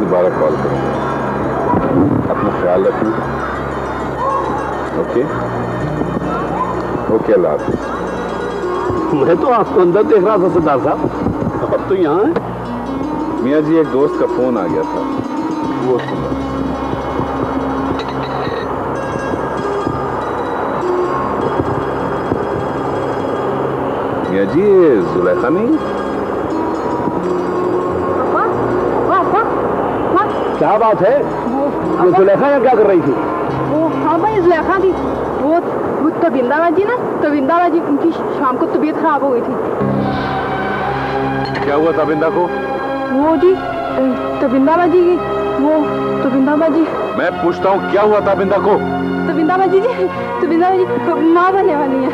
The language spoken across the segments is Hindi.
दोबारा कॉल करूंगा। अपना ख्याल रखना। ओके ओके, अल्लाह हाफिज़। मैं तो आपको अंदर देख रहा था सरदार साहब, अब तो यहाँ है। मियाँ जी, एक दोस्त का फोन आ गया था, वो सुना। मियाँ जी, ये जुलेखा नहीं? क्या बात है? ये जुलेखा यहाँ क्या कर रही थी? वो हाँ भाई, जुलेखा थी। वो तबिंदा जी ना, तबिंदा जी, उनकी शाम को तबीयत खराब हो गई थी। क्या हुआ तबिंदा को? वो जी तबिंदा जी की, वो तबिंदा जी। मैं पूछता हूँ क्या हुआ तबिंदा को? तबिंदा जी माँ बनने वाली है।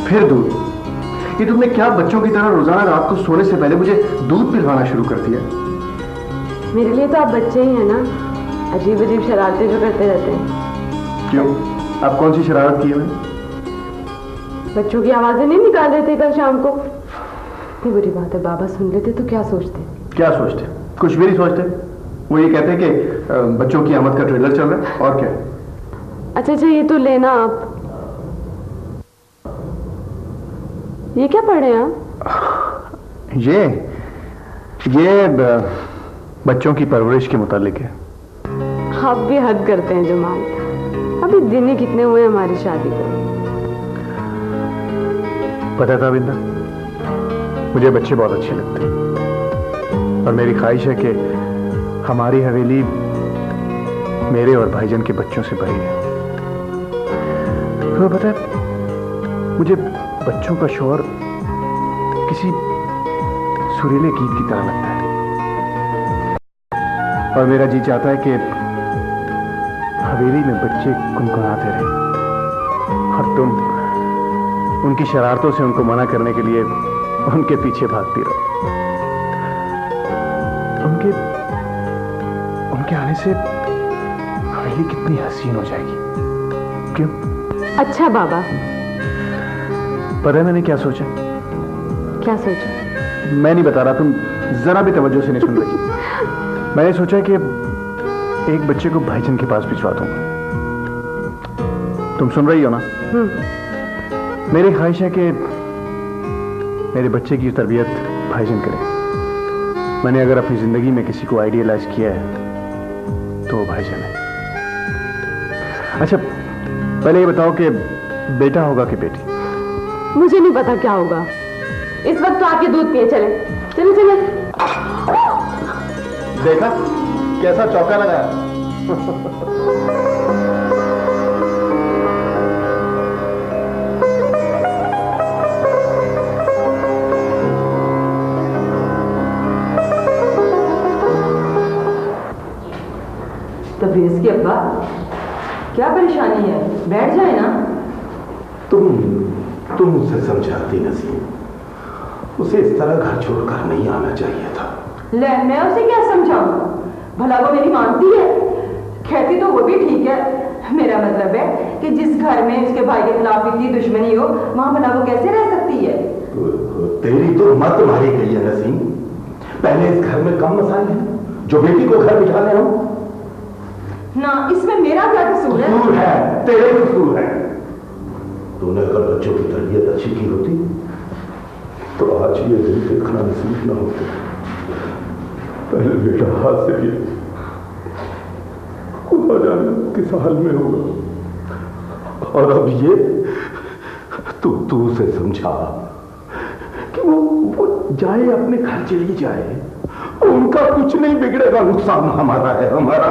फिर दूध? ये तुमने क्या बच्चों की तरह रोजाना रात को सोने से पहले मुझे दूध पिलवाना शुरू कर दिया? मेरे लिए तो आप बच्चे ही हैं ना, अजीब अजीब शरारतें जो करते रहते हैं। क्यों? आप कौन सी शरारत की है मैंने? बच्चों की आवाजें नहीं निकाल देते कल शाम को? इतनी बुरी बात है, बाबा सुन लेते तो क्या सोचते? क्या सोचते? कुछ भी नहीं सोचते। वो ये कहते हैं कि बच्चों की आमद का ट्रेलर चल रहा है, और क्या। अच्छा, ये तो लेना आप। ये क्या पढ़ रहे हैं आप? ये बच्चों की परवरिश के मुतालिक है। आप भी हद करते हैं जमाल। अभी दिन ही कितने हुए हमारी शादी को। पता था बिंदा, मुझे बच्चे बहुत अच्छे लगते हैं और मेरी ख्वाहिश है कि हमारी हवेली मेरे और भाईजान के बच्चों से भरी है। तो पता है, मुझे बच्चों का शोर किसी सुरीले गीत की तरह लगता है और मेरा जी चाहता है कि हवेली में बच्चे गुनगुनाते रहें और तुम उनकी शरारतों से उनको मना करने के लिए उनके पीछे भागती रहो। उनके आने से हवेली कितनी हसीन हो जाएगी। क्यों? अच्छा बाबा, पता है मैंने क्या सोचा? क्या सोचा? मैं नहीं बता रहा, तुम जरा भी तवज्जो से नहीं सुन रही। मैंने सोचा कि एक बच्चे को भाईजान के पास भिजवा दूंगा। तुम सुन रही हो ना? मेरी ख्वाहिश है कि मेरे बच्चे की तरबियत भाईजान करे। मैंने अगर अपनी जिंदगी में किसी को आइडियलाइज किया है तो वो भाईजान है। अच्छा, पहले ये बताओ कि बेटा होगा कि बेटी? मुझे नहीं पता क्या होगा। इस वक्त तो आपके दूध पिए चले। चले चले। देखा कैसा चौका लगाया? तबरेज की अब्बा, क्या परेशानी है? बैठ जाए ना। तुम उसे समझाती नसीम, उसे इस तरह घर छोड़कर नहीं आना चाहिए था। ले, मैं उसे क्या समझाऊं? भला वो मेरी मानती है? कहती तो वो भी ठीक है। मेरा मतलब है कि जिस घर में उसके भाई के खिलाफ इतनी दुश्मनी हो, वहां भला वो कैसे रह सकती है? तेरी तो मत मारी गई है नसीम। पहले इस घर में कम मसाले हैं जो बेटी को घर बिठा ले। ना, इसमें मेरा क्या कसूर है? कसूर है, तेरे कसूर है। तूने अगर बच्चों की तरबियत अच्छी की होती तो आज ये दिन देखना नसीब न होता। पहले बेटा हाथ से गया, खुदा जाने किस हाल में होगा। और अब ये तू उसे समझा कि वो जाए, अपने घर चली जाए, उनका कुछ नहीं बिगड़ेगा, नुकसान हमारा है, हमारा।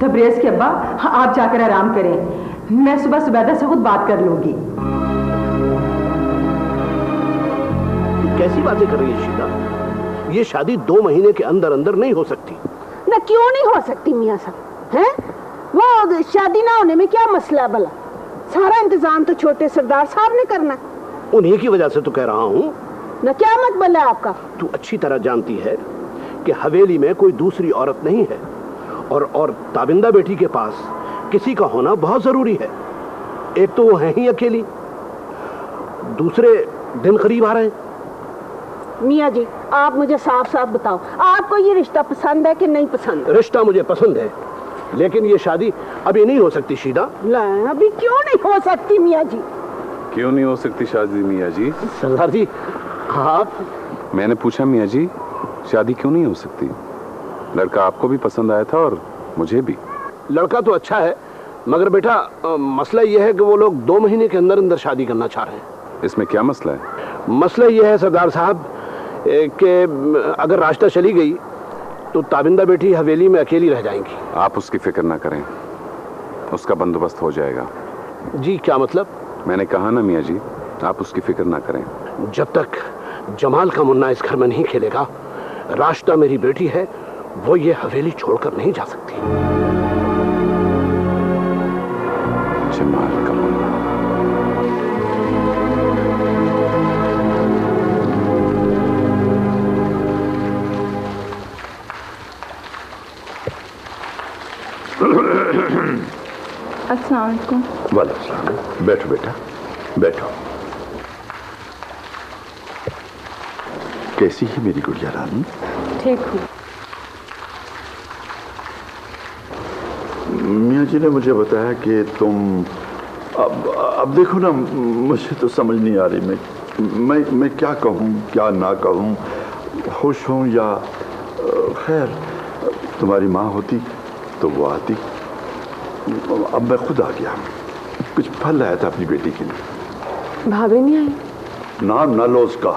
तबरेज के अब्बा, आप जाकर आराम करें, मैं सुबह सुबैदा से खुद बात कर लूंगी। कैसी बातें कर रही है शीला? ये शादी 2 महीने के अंदर अंदर नहीं हो सकती। ना क्यों नहीं हो सकती मियाँ साहब? हैं? वो शादी ना होने में क्या मसला भला? सारा इंतजाम तो छोटे सरदार साहब ने करना। उन्हीं की वजह से तो कह रहा हूँ। ना क्या मतलब है आपका? तू अच्छी तरह जानती है कि हवेली में कोई दूसरी औरत नहीं है, और ताबिंदा बेटी के पास किसी का होना बहुत जरूरी है। एक तो वो है ही अकेली, दूसरे दिन करीब आ रहे हैं। मियाँ जी, आप मुझे साफ साफ बताओ, आपको ये रिश्ता पसंद है कि नहीं पसंद? रिश्ता मुझे पसंद है, लेकिन ये शादी अभी नहीं हो सकती शीला। अभी क्यों नहीं हो सकती मियाँ जी? क्यों नहीं हो सकती शादी मियाँ जी? सरदार जी, आप? मैंने पूछा मियाँ जी, शादी क्यों नहीं हो सकती? लड़का आपको भी पसंद आया था और मुझे भी। लड़का तो अच्छा है, मगर बेटा मसला यह है कि वो लोग 2 महीने के अंदर अंदर शादी करना चाह रहे हैं। इसमें क्या मसला है? मसला यह है सरदार साहब कि अगर रास्ता चली गई तो ताबिंदा बेटी हवेली में अकेली रह जाएंगी। आप उसकी फिक्र ना करें, उसका बंदोबस्त हो जाएगा। जी क्या मतलब? मैंने कहा ना मियाँ जी, आप उसकी फिक्र ना करें। जब तक जमाल का मुन्ना इस घर में नहीं खेलेगा, रास्ता मेरी बेटी है, वो ये हवेली छोड़कर नहीं जा सकती। जमाल का मुन्ना? अस्सलाम वालेकुम। वालेकुम। बैठो बेटा, बैठो। कैसी है मेरी गुड़िया रानी? ठीक हूँ। मियाँ जी ने मुझे बताया कि तुम अब देखो ना, मुझे तो समझ नहीं आ रही मैं क्या कहूँ क्या ना कहूँ, खुश हूँ या खैर, तुम्हारी माँ होती तो वो आती। अब मैं खुद आ गया, कुछ फल लाया था अपनी बेटी के लिए। भाभी नहीं आई? नाम ना लो उसका,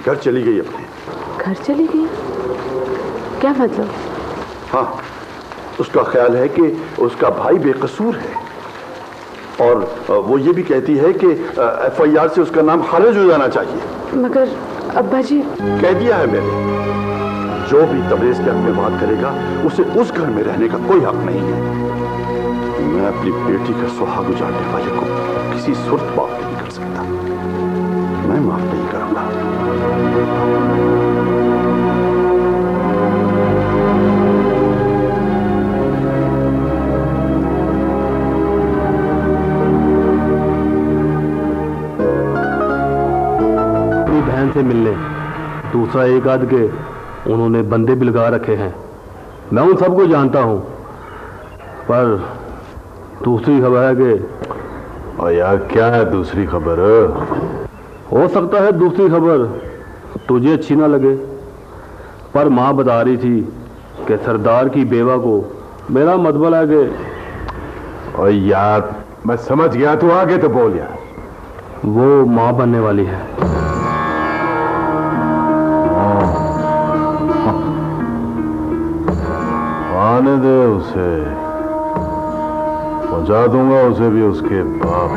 घर चली गई अपने। घर चली गई? क्या मतलब? हाँ, उसका ख्याल है कि उसका भाई बेकसूर है, और वो ये भी कहती है कि FIR से उसका नाम खारिज हो जाना चाहिए। मगर अब्बा जी। कह दिया है मैंने, जो भी तबरेज के हक में बात करेगा उसे उस घर में रहने का कोई हक नहीं है। मैं अपनी बेटी का सुहाग उजाड़ने वाले को किसी सूरत माफ नहीं कर सकता, मैं माफ नहीं करूंगा। अपनी बहन से मिलने, दूसरा एक आध के उन्होंने बंदे भी लगा रखे हैं। मैं उन सबको जानता हूं, पर दूसरी खबर है कि। और यार क्या है दूसरी खबर? हो सकता है दूसरी खबर तुझे अच्छी ना लगे, पर माँ बता रही थी कि सरदार की बेवा को मेरा मतलब है कि। और यार मैं समझ गया, तू आगे तो बोल यार। वो माँ बनने वाली है। आने दे उसे, पहुंचा दूंगा उसे भी उसके बाप।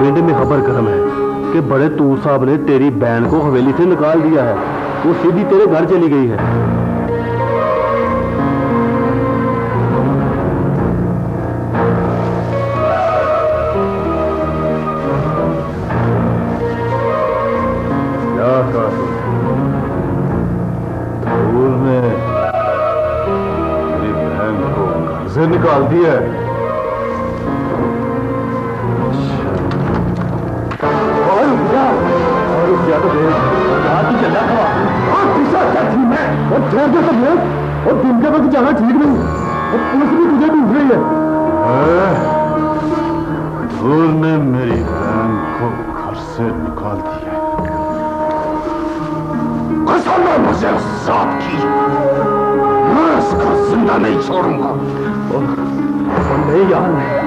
पिंड में खबर गर्म है कि बड़े तूर साहब ने तेरी बहन को हवेली से निकाल दिया है, वो सीधी तेरे घर चली गई है। क्या कहा तूर ने मेरी बहन को घर से निकाल दिया है? और दिन के वक्त जाना ठीक नहीं, और पुलिस भी तुझे ढूंढ रही है। तूर ने मेरी बहन को घर से निकाल दिया। कसम है मुझे साहब की, मैं इसको जिंदा नहीं छोड़ूंगा। नहीं यार नहीं।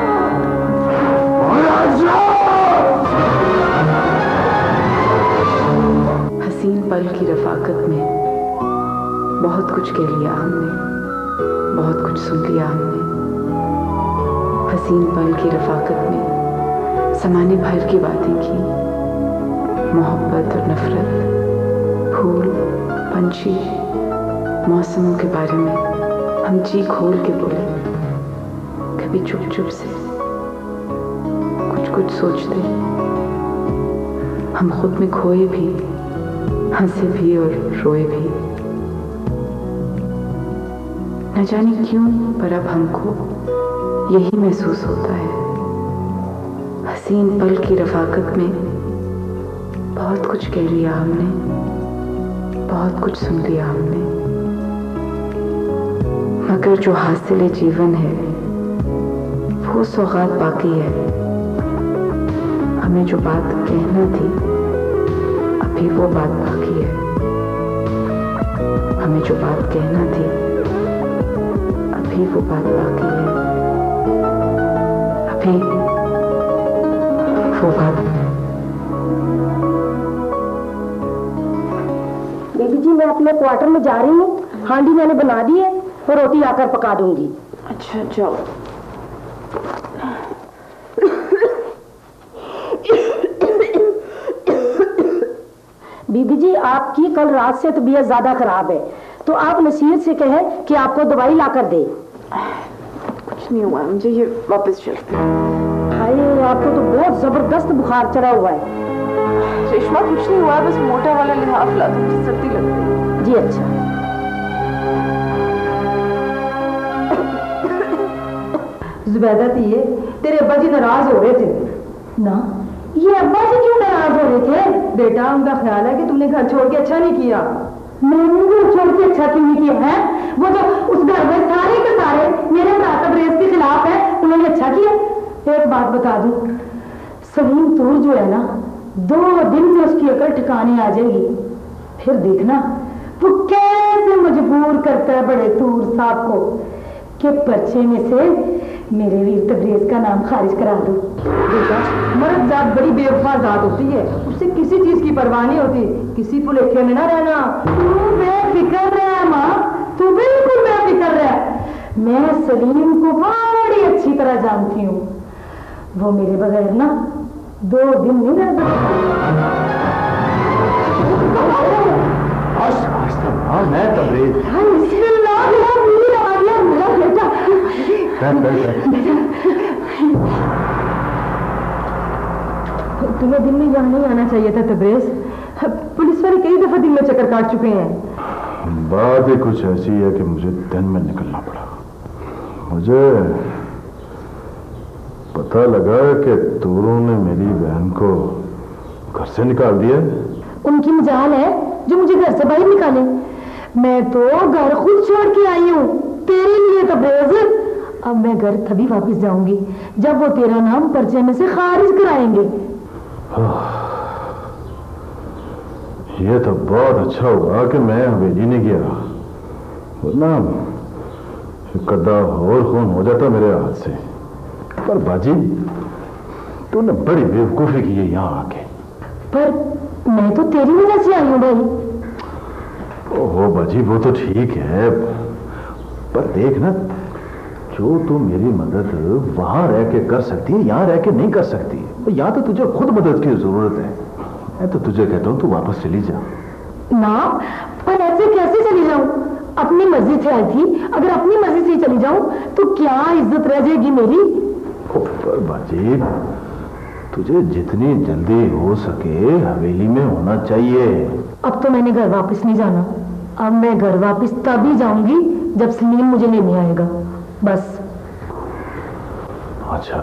हसीन पल की रफाकत में बहुत कुछ कह लिया हमने, बहुत कुछ सुन लिया हमने। हसीन पल की रफाकत में समाने भर की बातें की, मोहब्बत और नफरत, फूल, पंछी, मौसमों के बारे में हम जी खोल के बोले, कभी चुप चुप से, कुछ कुछ सोचते। हम खुद में खोए भी, हंसे भी और रोए भी। न जाने क्यों पर अब हमको यही महसूस होता है, हसीन पल की रफाकत में बहुत कुछ कह लिया हमने, बहुत कुछ सुन लिया हमने, मगर जो हासिल जीवन है वो सौगात बाकी है। हमें जो बात कहना थी अभी वो बात बाकी है। हमें जो बात कहना थी अभी वो बात बाकी है। अभी वो बात। दीदी जी, मैं अपने क्वार्टर में जा रही हूँ, हांडी मैंने बना दी है और रोटी आकर पका दूंगी। अच्छा जाओ। बीबी जी, आपकी कल रात से तबीयत ज्यादा खराब है, तो आप नसीहत से कहें कि आपको दवाई ला कर दे। कुछ नहीं हुआ मुझे, ये वापस चलते हैं। अरे आपको तो बहुत जबरदस्त बुखार चढ़ा हुआ है। रेशमा कुछ नहीं हुआ, बस मोटा वाला लिहाफ ला दो, मुझे सर्दी लग रही है। जी अच्छा। जुबैदा थी ये, तेरे अब्बा जी नाराज हो रहे थे ना? ये अब्बा जी क्यों नाराज हो रहे थे? बेटा, उनका ख्याल है कि तुमने घर छोड़ के अच्छा नहीं किया। मैंने घर छोड़ के अच्छा क्यों नहीं किया है? वो जो उस घर में सारे के सारे मेरे तबरेज के खिलाफ है, उन्होंने अच्छा किया। एक बात बता दूं, सलीम तूर जो है ना, 2 दिन में उसकी अकल ठिकाने आ जाएगी। फिर देखना वो कैसे मजबूर करता है बड़े तूर साहब को कि पर्चे में से मेरे वीर तबरेज का नाम खारिज करा दो। बेटा, मर्द जात बड़ी बेवफा जात होती है, उससे किसी चीज की परवाह नहीं होती। किसी को लेके में ना रहना। तू बेफिक्र रह माँ, तू बिल्कुल बेफिक्र रह। मैं सलीम को बड़ी अच्छी तरह जानती हूँ, वो मेरे बगैर ना 2 दिन नहीं रह सकता। मैं तबरेज। मेरा बेटा। तुम्हें दिन में यहाँ नहीं आना चाहिए था तबरेज। पुलिस वाले कई दफा दिन में चक्कर काट चुके हैं। बात ही कुछ ऐसी है कि मुझे दिन में निकलना पड़ा। मुझे पता लगा कि तूरों ने मेरी बहन को घर से निकाल दिया। उनकी मजाल है जो मुझे घर से बाहर निकाले। मैं तो घर खुद छोड़ के आई हूँ तेरे लिए तबरेज। अब मैं घर तभी वापस जाऊंगी जब वो तेरा नाम पर्चे में से खारिज कराएंगे। ये तो बहुत अच्छा हुआ कि मैं हवेली नहीं गया, वरना कदा और खून हो जाता मेरे हाथ से। पर बाजी, तूने बड़ी बेवकूफी की है यहाँ आके। पर मैं तो तेरी वजह से आई हूँ भाई। ओहो बाजी, वो तो ठीक है, पर देख ना, जो तू मेरी मदद वहां रह के कर सकती है, यहाँ रह के नहीं कर सकती। तो यहाँ तो तुझे खुद मदद की जरूरत है। मैं तो तुझे कहता हूँ तू वापस चली जा। ना, पर ऐसे कैसे चली जाऊं? अपनी मर्जी से आई थी, अगर अपनी मर्जी से चली जाऊं तो क्या इज्जत रह जाएगी मेरी? पर बाजी, तुझे जितनी जल्दी हो सके हवेली में होना चाहिए। अब तो मैंने घर वापस नहीं जाना। अब मैं घर वापस तभी जाऊंगी जब सलीम मुझे लेने आएगा, बस। अच्छा,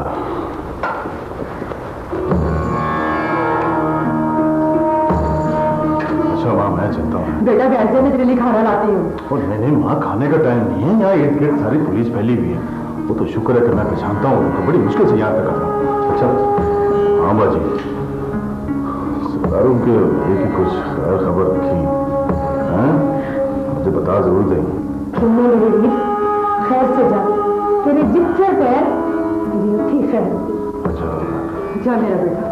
माँ मैं चलता हूँ। बेटा, बैठ जा, मैं तेरे लिए खाना लाती हूँ। और मैंने माँ, खाने का टाइम नहीं है, यहाँ इर्द गिर्द सारी पुलिस फैली हुई है। वो तो शुक्र है कि मैं पहचानता हूँ उनको, बड़ी मुश्किल से यहाँ तक आता हूँ। अच्छा हाँ बाजी, सरदारों के एक ही कुछ खैर खबर रखी है, मुझे बता जरूर देंगे। तुमने मेरे लिए खैर से जा, तेरे जितने पैर तेरी ठीक है। अच्छा जा मेरा बेटा,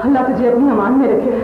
अल्लाह तुझे अपनी अमान में रखे।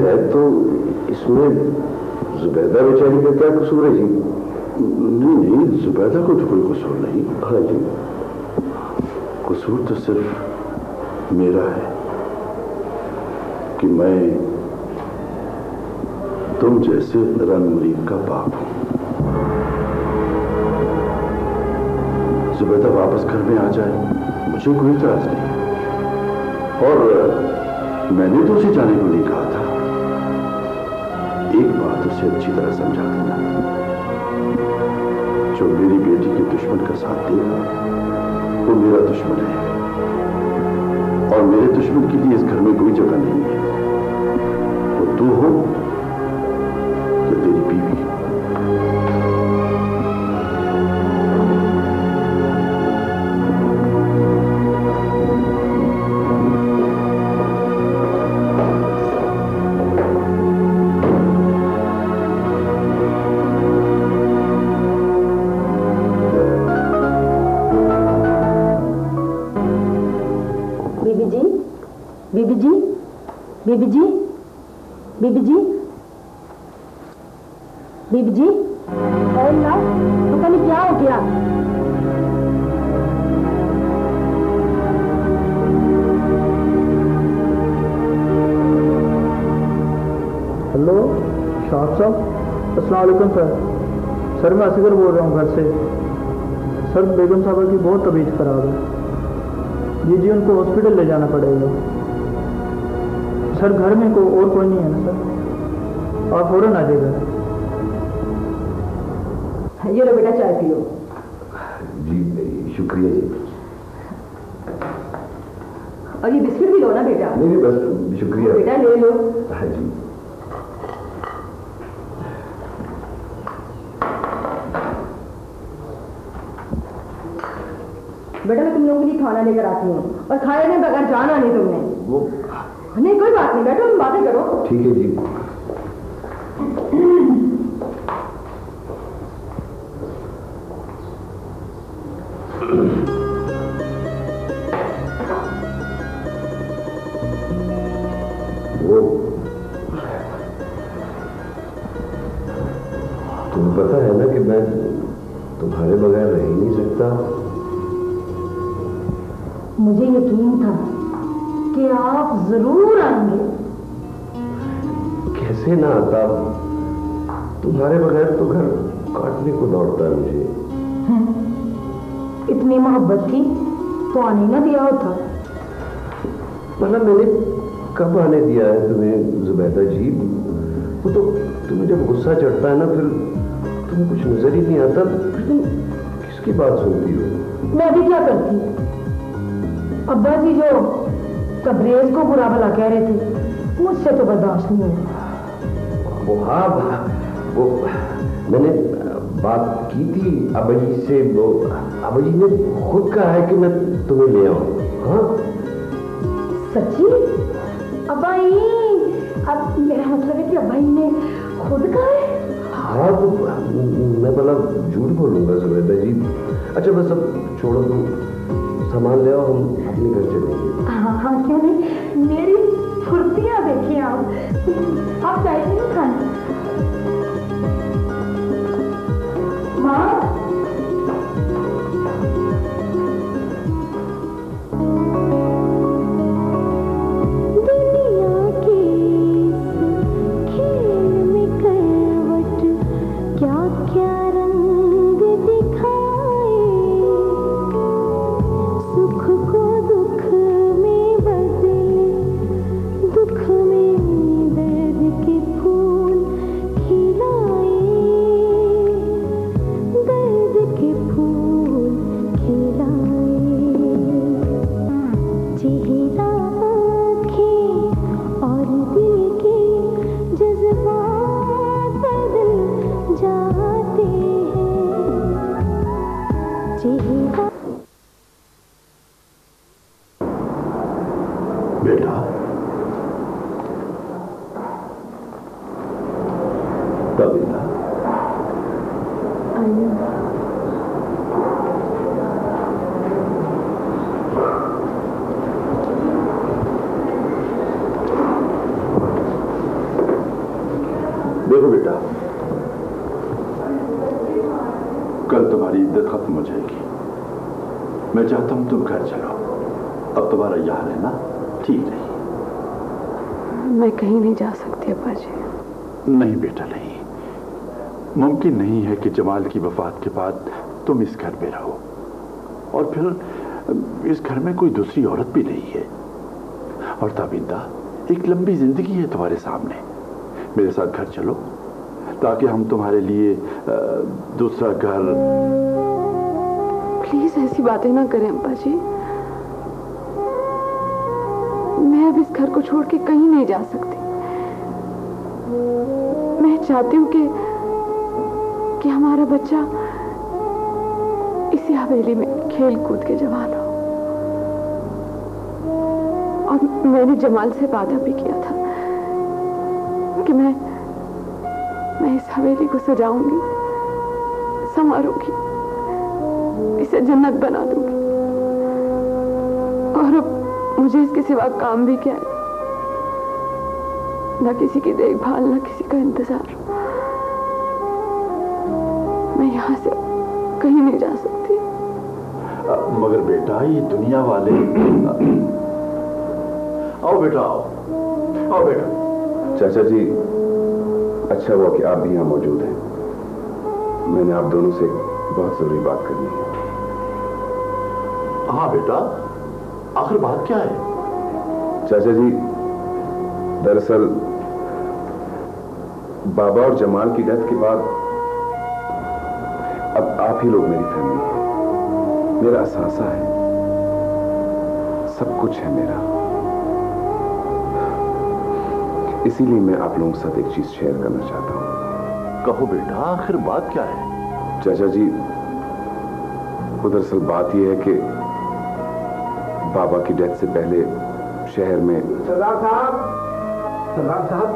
है तो इसमें जुबैदा बेचारी का क्या कसूर है जी? नहीं, जुबैदा को तो कोई कसूर नहीं। हाँ जी, कसूर तो सिर्फ मेरा है कि मैं तुम जैसे रंग का बाप हूं। जुबैदा वापस घर में आ जाए, मुझे कोई इतराज नहीं, और मैंने तो उसे जाने को नहीं कहा था। एक बात उसे अच्छी तरह समझा देना, जो मेरी बेटी के दुश्मन का साथ देगा वो मेरा दुश्मन है, और मेरे दुश्मन के लिए इस घर में कोई जगह नहीं है। वो तू हो या तेरी बीवी। बीबी जी, बीबी जी, बीबी जी, बीबी जी, अल्लाह, पता नहीं क्या हो गया। हेलो शाह साहब, अस्सलाम वालेकुम सर। सर मैं असगर बोल रहा हूँ घर से। सर बेगम साहबा की बहुत तबीयत खराब है जी, उनको हॉस्पिटल ले जाना पड़ेगा। सर घर में और कोई नहीं है ना सर, आप फौरन आ जाइएगा। ये लो बेटा चाय पियो। जी शुक्रिया जी। और ये बिस्किट भी लो ना बेटा। नहीं बस शुक्रिया बेटा, ले लो। हाँ जी। बेटा मैं तुम लोगों के लिए खाना लेकर आती हूँ, और खाने में बगैर जाना नहीं तुमने। वो नहीं कोई बात नहीं, बैठो तुम बातें करो। ठीक है जी। वो तुम्हें पता है ना कि मैं तुम्हारे बगैर रह ही नहीं सकता। मुझे यकीन था कि आप जरूर आएंगे। कैसे ना आता, तुम्हारे बगैर तो घर काटने को दौड़ता है मुझे। इतनी मोहब्बत थी तो आने ना दिया होता। मतलब मैंने कब आने दिया है तुम्हें जुबैदा जी? वो तो तुम्हें जब गुस्सा चढ़ता है ना, फिर तुम्हें कुछ नजर ही नहीं आता, फिर तुम किसकी बात सुनती हो? मैं अभी क्या करती? अब्बा जी जो तबरेज को बुरा भला कह रहे थे, मुझसे तो बर्दाश्त नहीं हुआ। वो हाँ, वो मैंने बात की थी अब्बा जी से। वो अब्बा जी ने खुद कहा है कि मैं तुम्हें ले आऊं। हाँ सच्ची? अब्बाई, अब मेरा मतलब है कि अब्बाई ने खुद कहा है? हाँ तो मैं भला झूठ बोलूंगा जुबैदा जी। अच्छा बस अब छोड़ो, तुम सामान ले आओ, हम अपने घर चलेंगे। हाँ हाँ क्यों नहीं, मेरी फुर्तियाँ देखिए आप चाय नहीं खाना? माँ क्या रंग दिखाए, सुख को दुख में बदले, दुख में दर्द के फूल खिलाए, दर्द के फूल खिलाए। चेहरा आँखें और दिल के जज्बात बदल जाते हैं। चेहरा बेटा, तबीला, देखो बेटा, कल तुम्हारी इद्दत खत्म हो जाएगी। मैं चाहता हूं तुम घर चलो। अब तुम्हारा यहाँ रहना ठीक नहीं। मैं कहीं नहीं जा सकती अब्बा जी। नहीं बेटा, नहीं। मुमकिन नहीं है कि जमाल की वफात के बाद तुम इस घर में रहो, और फिर इस घर में कोई दूसरी औरत भी नहीं है। और ताबिंदा, एक लंबी जिंदगी है तुम्हारे सामने। मेरे साथ घर चलो ताकि हम तुम्हारे लिए दूसरा घर। प्लीज ऐसी बातें ना करें अब्बा जी। मैं अब इस घर को छोड़ के कहीं नहीं जा सकती। मैं चाहती हूँ कि हमारा बच्चा इसी हवेली में खेल कूद के जवान हो। और मैंने जमाल से वादा भी किया था कि मैं इस हवेली को सजाऊंगी, संवारूंगी, इसे जन्नत बना दूंगी। और अब मुझे इसके सिवा काम भी क्या है? न किसी की देखभाल, न किसी का इंतजार। मैं यहाँ से कहीं नहीं जा सकती। मगर बेटा, ये दुनिया वाले। आओ बेटा, आओ बेटा। चाचा जी, अच्छा हुआ कि आप भी यहाँ मौजूद हैं। मैंने आप दोनों से बहुत जरूरी बात करनी है। हाँ बेटा, आखिर बात क्या है? चाचा जी, दरअसल बाबा और जमाल की डेथ के बाद अब आप ही लोग मेरी फैमिली हैं। मेरा असासा है, सब कुछ है मेरा। इसीलिए मैं आप लोगों के साथ एक चीज शेयर करना चाहता हूं। कहो बेटा, आखिर बात क्या है? चाचा जी, वो दरअसल बात यह है कि बाबा की डेथ से पहले शहर में। सरदार साहब,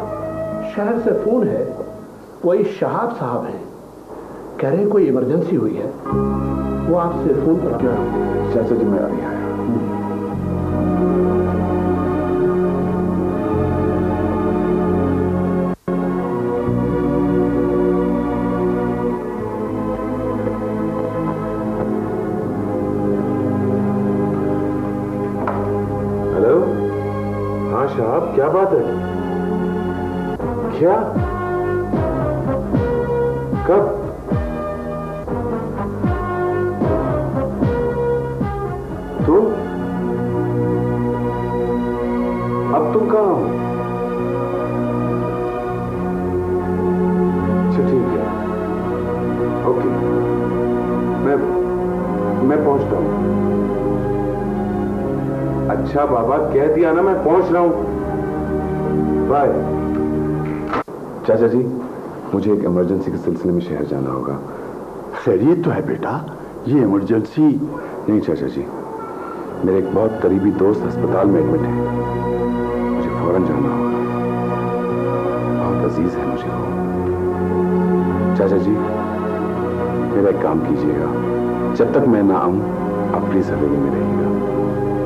शहर से फोन है। कोई शहाब साहब हैं, कह रहे हैं कोई इमरजेंसी हुई है। वो आपसे फोन पर क्या? चाचा जी, मैं अभी आया। शहाब, क्या बात है? क्या? कब? तुम? अब तुम कहां हो? अच्छा ठीक है, ओके, मैं पहुंचता हूं। अच्छा बाबा, कह दिया ना, मैं पहुंच रहा हूं। बाय। चाचा जी, मुझे एक इमरजेंसी के सिलसिले में शहर जाना होगा। खैरियत तो है बेटा? ये इमरजेंसी नहीं चाचा जी, मेरे एक बहुत करीबी दोस्त अस्पताल में एडमिट है। मुझे फौरन जाना होगा। बहुत अजीज है मुझे वो। चाचा जी, मेरा एक काम कीजिएगा। जब तक मैं ना आऊं, आप प्लीज हवेली में रहिएगा।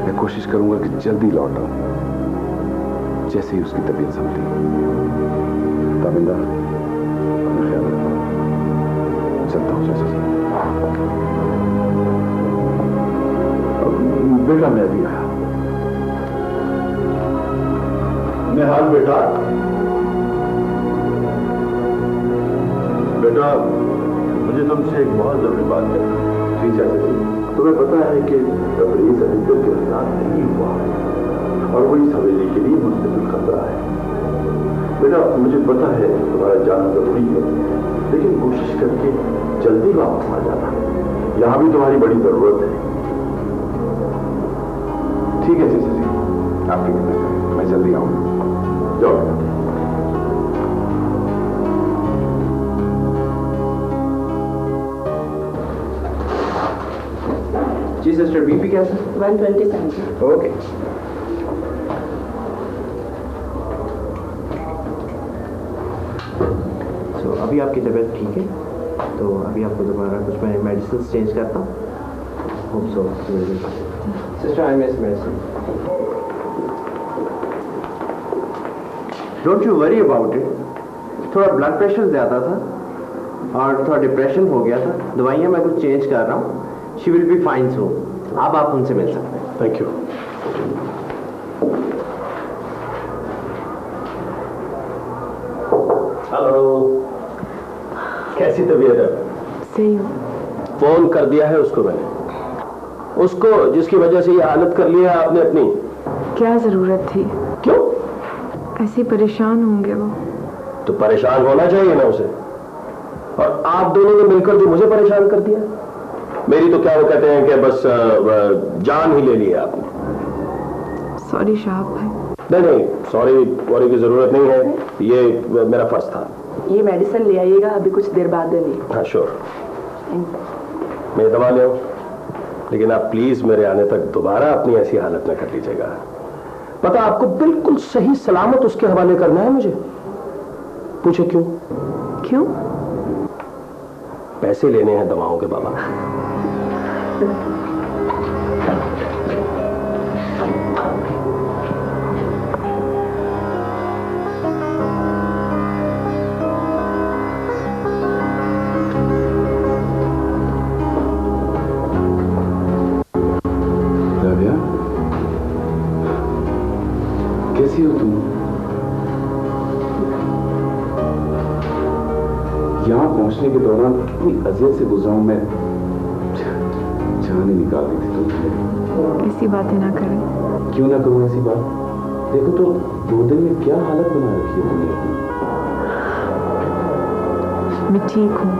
मैं कोशिश करूंगा कि जल्दी लौट आऊं, जैसे ही उसकी तबीयत संभली। ताबिंदा, अपना ख्याल रखो। चलता हूं चाचा जी। बेटा, मैं भी आया। निहाल बेटा, बेटा मुझे तुमसे एक बहुत जरूरी बात है। जी चाचा जी, तुम्हें पता है कि तबरेज अली का गिरफ्तार नहीं हुआ और वो इस हवेली के लिए मुस्तकिल खतरा है। बेटा मुझे पता है तुम्हारा जाना जरूरी है, लेकिन कोशिश करके जल्दी वापस आ जाना, यहाँ भी तुम्हारी बड़ी जरूरत है। ठीक है चाचा जी, आप फिक्र न करें, मैं जल्दी आऊंगा। जाओ। जी सिस्टर, बीपी कैसा? 127। ओके। सो अभी आपकी तबीयत ठीक है, तो अभी आपको दोबारा कुछ मैं मेडिसिन चेंज करता हूँ। Hope so sister, I miss medicine. Don't you worry about it. थोड़ा ब्लड प्रेशर ज़्यादा था और थोड़ा डिप्रेशन हो गया था। दवाइयाँ मैं कुछ चेंज कर रहा हूँ। She will be fine so. अब आप उनसे मिल सकते हैं। Thank you. हेलो, कैसी तबीयत है? सही हूँ। फोन कर दिया है उसको मैंने, उसको जिसकी वजह से ये हालत कर ली है आपने अपनी। क्या जरूरत थी? क्यों? ऐसे परेशान होंगे वो। तो परेशान होना चाहिए ना उसे, और आप दोनों ने मिलकर जो मुझे परेशान कर दिया, मेरी तो क्या वो कहते हैं कि बस जान ही ले ली है आपने। सॉरी शाहब भाई। नहीं, सॉरी वॉरी की जरूरत नहीं है, ये मेरा फर्ज था। ये मेडिसिन ले आइएगा, अभी कुछ देर बाद देंगे। हाँ श्योर, मैं दवा ले आऊं, लेकिन आप प्लीज मेरे आने तक दोबारा अपनी ऐसी हालत न कर लीजिएगा। पता आपको बिल्कुल सही सलामत उसके हवाले करना है मुझे। पूछे क्यों? क्यों? पैसे लेने हैं दवाओं के बाबा। राबिया, कैसी हो तुम? यहाँ पहुंचने के दौरान इतनी अजियत से गुजरा हूं मैं, जान ही निकाल दी थी तुमने। ऐसी बातें ना करें। क्यों ना करूं ऐसी बात? देखो तो 2 दिन में क्या हालत बना रखी है तुमने अपनी। मैं ठीक हूँ,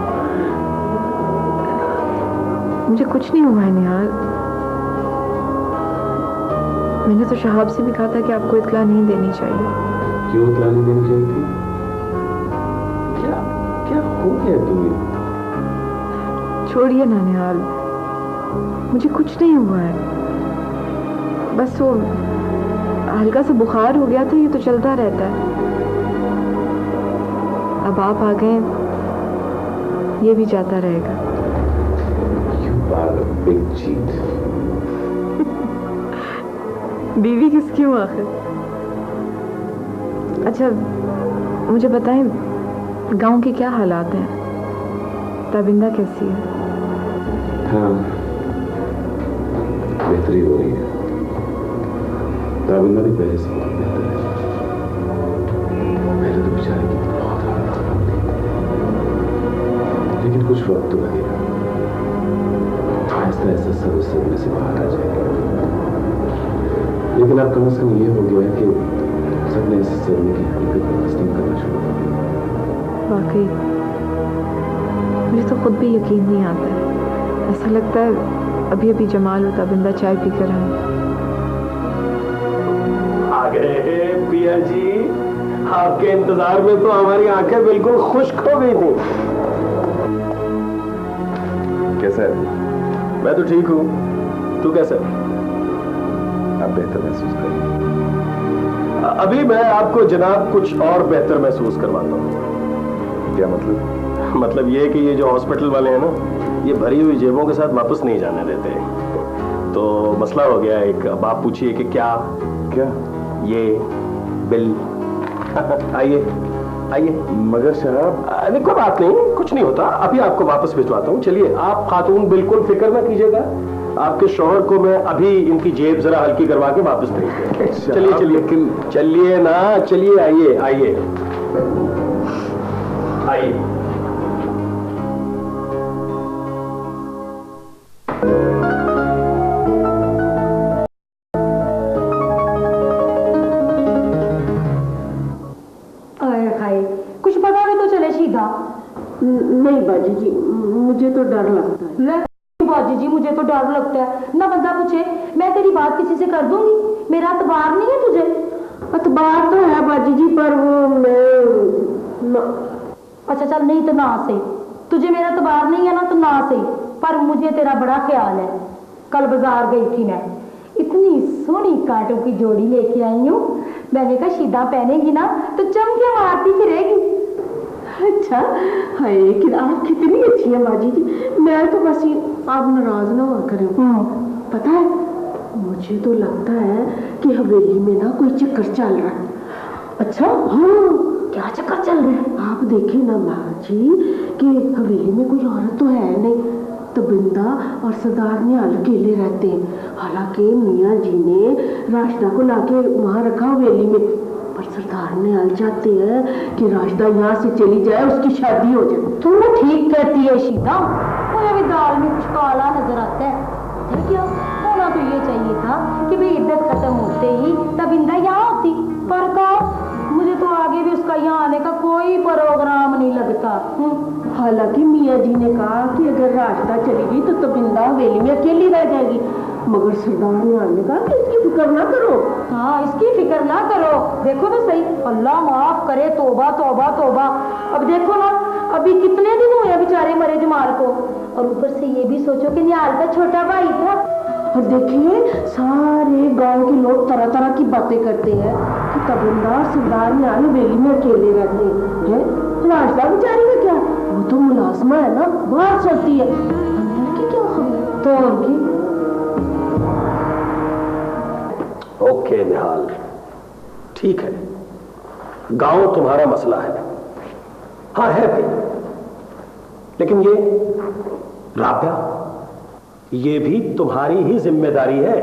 मुझे कुछ नहीं हुआ है निहाल। मैंने तो शहाब से भी कहा था कि आपको इत्तला नहीं देनी चाहिए। क्यों इत्तला नहीं देनी चाहिए थी? क्या हो गया तुम्हें? छोड़िए ना निहाल, मुझे कुछ नहीं हुआ है। बस वो हल्का सा बुखार हो गया था, ये तो चलता रहता है। अब आप आ गए, ये भी जाता रहेगा। You are a big cheat. बीवी किसकी हूँ आखिर? अच्छा मुझे बताएं, गांव के क्या हालात हैं? ताबिंदा कैसी है? हाँ, बेहतरी हो रही है। ताबिंदा भी पहले से बहुत बेहतर है। पहले तो बेचारी की बहुत हालत खराब थी, लेकिन कुछ वक्त तो लगेगा। ऐसा ऐसा सब इस सदमे से बाहर आ जाएगा। लेकिन अब कम से कम ये हो गया है कि सबने इस सदमे की हकीकत को तस्लीम करना शुरू कर दिया। वाकई मुझे तो खुद भी यकीन नहीं आता है। ऐसा लगता है अभी अभी जमाल और ताबिंदा चाय पी कर आए। आ गए पिया जी, आपके इंतजार में तो हमारी आंखें बिल्कुल खुश्क हो गई थी। कैसा है? मैं तो ठीक हूँ, तू कैसा है? आप बेहतर महसूस करें। अभी मैं आपको जनाब कुछ और बेहतर महसूस करवाता हूँ। क्या मतलब? मतलब ये कि ये जो हॉस्पिटल वाले हैं ना, ये भरी हुई जेबों के साथ वापस नहीं जाने देते। तो मसला हो गया एक। अब आप पूछिए कि क्या ये बिल। आइए आइए। मगर शराब? नहीं कोई बात नहीं, कुछ नहीं होता, अभी आपको वापस भिजवाता हूँ। चलिए आप खातून बिल्कुल फिक्र ना कीजिएगा, आपके शौहर को मैं अभी इनकी जेब जरा हल्की करवा के वापस भेज दूंगा। चलिए चलिए चलिए ना, चलिए आइए आइए आइए। कुछ पता भी तो चले शीदा। नहीं बाजी जी, मुझे तो डर लगता है। बाजी जी मुझे तो डर लगता है ना। बंदा पूछे मैं तेरी बात किसी से कर दूंगी, मेरा अतबार नहीं है तुझे। अतबार तो है बाजी जी, पर वो मैं अच्छा चल नहीं तो ना सही, तुझे मेरा अतबार नहीं है ना तो ना सही, पर मुझे तेरा बड़ा ख्याल है। कल बाजार गई थी मैं, इतनी सोहनी कांटों की जोड़ी लेके आई हूँ। मैंने कहा शीदा पहनेगी ना तो चमके मारती फिरेगी। अच्छा हाय, लेकिन आप कितनी अच्छी है बाजी जी। मैं तो बस आप नाराज ना हुआ करें। पता है, मुझे तो लगता है कि हवेली में ना कोई चक्कर चल रहा है। अच्छा हाँ, क्या चक्कर चल रहा है? आप देखें ना माँ जी कि हवेली में कोई औरत तो है नहीं। तबिंदा और सरदार निहाल अकेले रहते हैं। हालांकि मियाँ जी ने राशिदा को लाके वहाँ रखा हवेली में, पर सरदार निहाल चाहते हैं कि राशिदा यहाँ से चली जाए, उसकी शादी हो जाए। तू ठीक कहती है शीदा, मुझे भी दाल में कुछ काला नजर आता है। क्या होना तो ये चाहिए था कि भाई इद्दत खत्म होते ही तबिंदा यहाँ होती, पर का मुझे तो आगे भी उसका यहाँ आने का कोई प्रोग्राम नहीं लगता। हालांकि मियाँ जी ने कहा कि अगर राशिदा चली गई तो तबिंदा हवेली में अकेली रह जाएगी, मगर सरदार निहाल ने कहा कि इसकी फिक्र ना करो। हाँ इसकी फिक्र ना करो। देखो तो सही, अल्लाह माफ करे, तौबा तौबा तौबा। अब देखो ना, अभी कितने दिन हुए बेचारे मरे जमाल को, और ऊपर से ये भी सोचो कि निहाल का छोटा भाई था। और देखिए सारे गांव के लोग तरह तरह की बातें करते हैं कि तबिंदा और सरदार निहाल हवेली में अकेले रहते हैं। राशिदा बेचारी का क्या, वो तो मुलाजमा है ना, बाहर चलती है, अंदर की क्या खबर। तो उनकी ओके निहाल, ठीक है, गांव तुम्हारा मसला है, हाँ है भाई, लेकिन ये राबिया, ये भी तुम्हारी ही जिम्मेदारी है।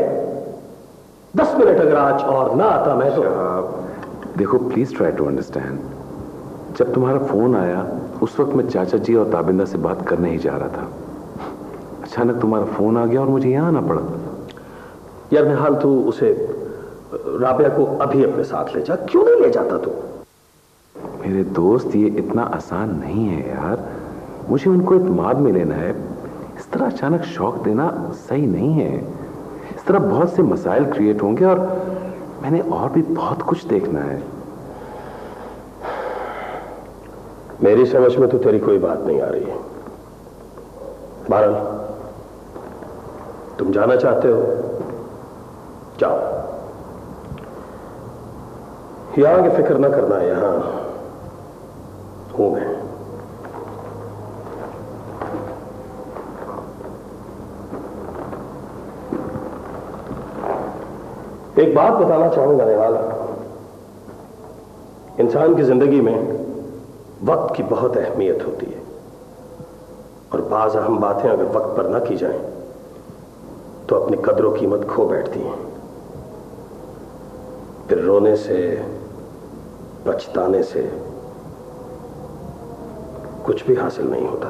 10 मिनट अगर आज और ना आता मैं तो। देखो प्लीज ट्राई टू अंडरस्टैंड। जब तुम्हारा फोन आया उस वक्त मैं चाचा जी और ताबिंदा से बात करने ही जा रहा था। अचानक तुम्हारा फोन आ गया और मुझे यहां आना पड़ा। यार निहाल, तू उसे राबिया को अभी अपने साथ ले जा, क्यों नहीं ले जाता तू? मेरे दोस्त, ये इतना आसान नहीं है यार। मुझे उनको इत्मीनान में लेना है। इस तरह अचानक शौक देना सही नहीं है। इस तरह बहुत से मसाइल क्रिएट होंगे और मैंने और भी बहुत कुछ देखना है। मेरी समझ में तो तेरी कोई बात नहीं आ रही है। बहरहाल, तुम जाना चाहते हो, जाओ। यहां की फिक्र ना करना, यहां हूं मैं। एक बात बताना चाहूंगा निहाल, इंसान की जिंदगी में वक्त की बहुत अहमियत होती है, और बाज अहम बातें अगर वक्त पर ना की जाएं तो अपनी कदरों कीमत खो बैठती हैं। फिर रोने से, पछताने से कुछ भी हासिल नहीं होता।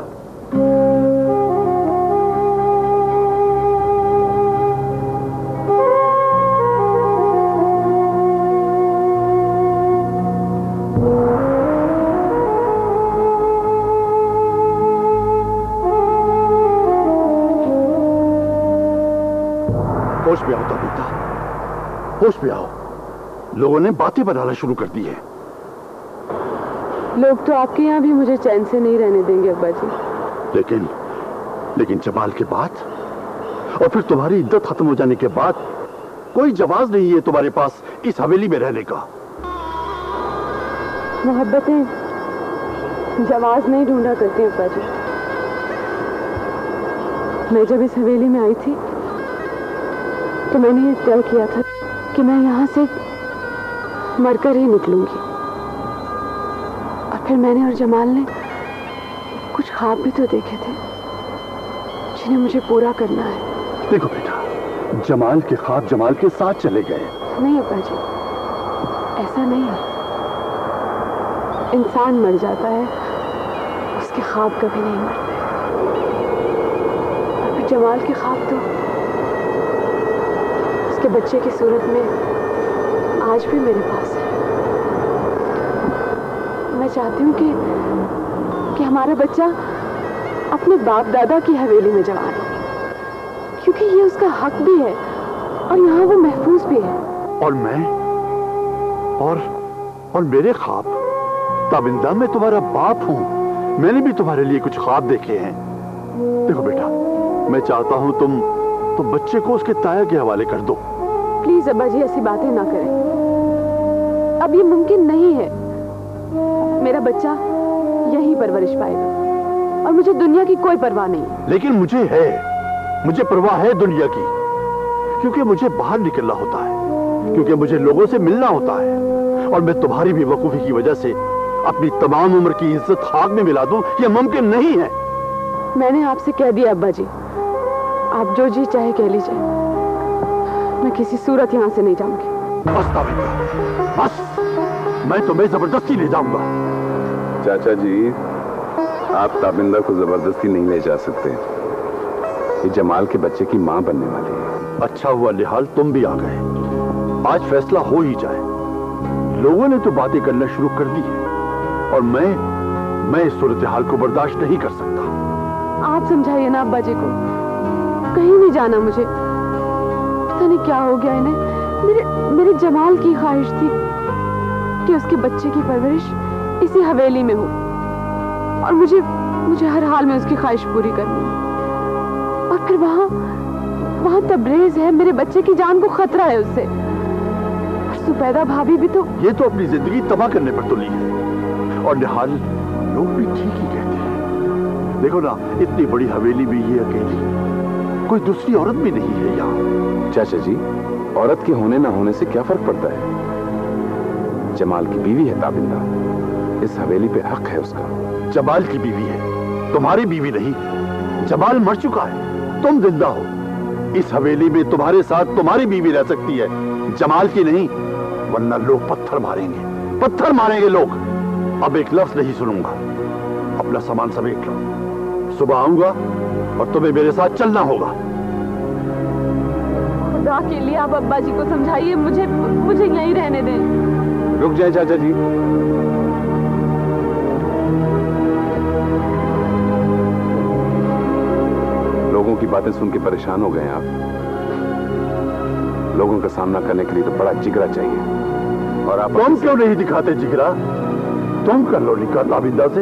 होश में आओ तबिंदा, होश में आओ। लोगों ने बातें बनाना शुरू कर दी है। लोग तो आपके यहाँ भी मुझे चैन से नहीं रहने देंगे अब्बा जी। लेकिन जमाल के बाद और फिर तुम्हारी इद्दत खत्म हो जाने के बाद कोई जवाब नहीं है तुम्हारे पास इस हवेली में रहने का। मोहब्बतें जवाब नहीं ढूंढा करती अब्बा जी। मैं जब इस हवेली में आई थी तो मैंने ये तय किया था कि मैं यहाँ से मरकर ही निकलूंगी। और फिर मैंने और जमाल ने कुछ ख्वाब भी तो देखे थे जिन्हें मुझे पूरा करना है। देखो बेटा, जमाल के ख्वाब जमाल के साथ चले गए। नहीं अब्बा जी, ऐसा नहीं है। इंसान मर जाता है, उसके ख्वाब कभी नहीं मरते। और फिर जमाल के ख्वाब तो उसके बच्चे की सूरत में आज भी मेरे पास है। मैं चाहती हूँ कि हमारा बच्चा अपने बाप दादा की हवेली में जवान हो, क्योंकि ये उसका हक भी है और यहाँ वो महफूज भी है। और मैं और मेरे ख्वाब, ताबिंदा मैं तुम्हारा बाप हूं, मैंने भी तुम्हारे लिए कुछ ख्वाब देखे हैं। देखो बेटा, मैं चाहता हूं तुम बच्चे को उसके ताया के हवाले कर दो। प्लीज अब्बा जी ऐसी बातें ना करें, अब ये मुमकिन नहीं है। मेरा बच्चा यही परवरिश पाएगा और मुझे दुनिया की कोई परवाह नहीं। लेकिन मुझे परवाह है दुनिया की, क्योंकि मुझे बाहर निकलना होता है, क्योंकि मुझे लोगों से मिलना होता है, और मैं तुम्हारी बेवकूफी की वजह से अपनी तमाम उम्र की इज्जत खाक में मिला दूं, यह मुमकिन नहीं है। मैंने आपसे कह दिया अब्बा जी, आप जो जी चाहे कह लीजिए, मैं किसी सूरत यहां से नहीं जाऊंगी। बस ताबिंदा, बस, मैं तुम्हें जबरदस्ती ले जाऊंगा। चाचा जी, आप ताबिंदा को जबरदस्ती नहीं ले जा सकते। ये जमाल के बच्चे की मां बनने वाली है। अच्छा हुआ निहाल तुम भी आ गए, आज फैसला हो ही जाए। लोगों ने तो बातें करना शुरू कर दी है और मैं इस सूरत हाल को बर्दाश्त नहीं कर सकता। आप समझाइए ना अब्बा जी को, कहीं नहीं जाना मुझे। पता नहीं क्या हो गया इन्हें। मेरे जमाल की ख्वाहिश थी कि उसके बच्चे की परवरिश इसी हवेली में हो, और मुझे हर हाल में उसकी ख्वाहिश पूरी करनी है। और फिर वहां तबरेज है, मेरे बच्चे की जान को खतरा है उससे। और सुबैदा भाभी भी तो ये तो अपनी जिंदगी तबाह करने पर तुली है। और निहाल, लोग भी ठीक ही कहते हैं। देखो ना, इतनी बड़ी हवेली में ये अकेली, कोई दूसरी औरत भी नहीं है यहाँ। चाचा जी, औरत के होने ना होने से क्या फर्क पड़ता है? जमाल की बीवी है ताबिंदा, इस हवेली पे हक है उसका। जमाल की बीवी है, तुम्हारी बीवी नहीं। जमाल मर चुका है, तुम जिंदा हो। इस हवेली में तुम्हारे साथ तुम्हारी बीवी रह सकती है, जमाल की नहीं, वरना लोग पत्थर मारेंगे लोग। अब एक लफ्ज नहीं सुनूंगा। अपना सामान समेट लो, सुबह आऊंगा और तुम्हें मेरे साथ चलना होगा। खुदा के लिए आप अब्बा जी को समझाइए, मुझे यहीं रहने दें। रुक जाए चाचा जी, लोगों की बातें सुन के परेशान हो गए हैं आप। लोगों का सामना करने के लिए तो बड़ा जिगरा चाहिए, और आप तुम क्यों नहीं दिखाते जिगरा? तुम कर लो निकाह ताबिंदा से।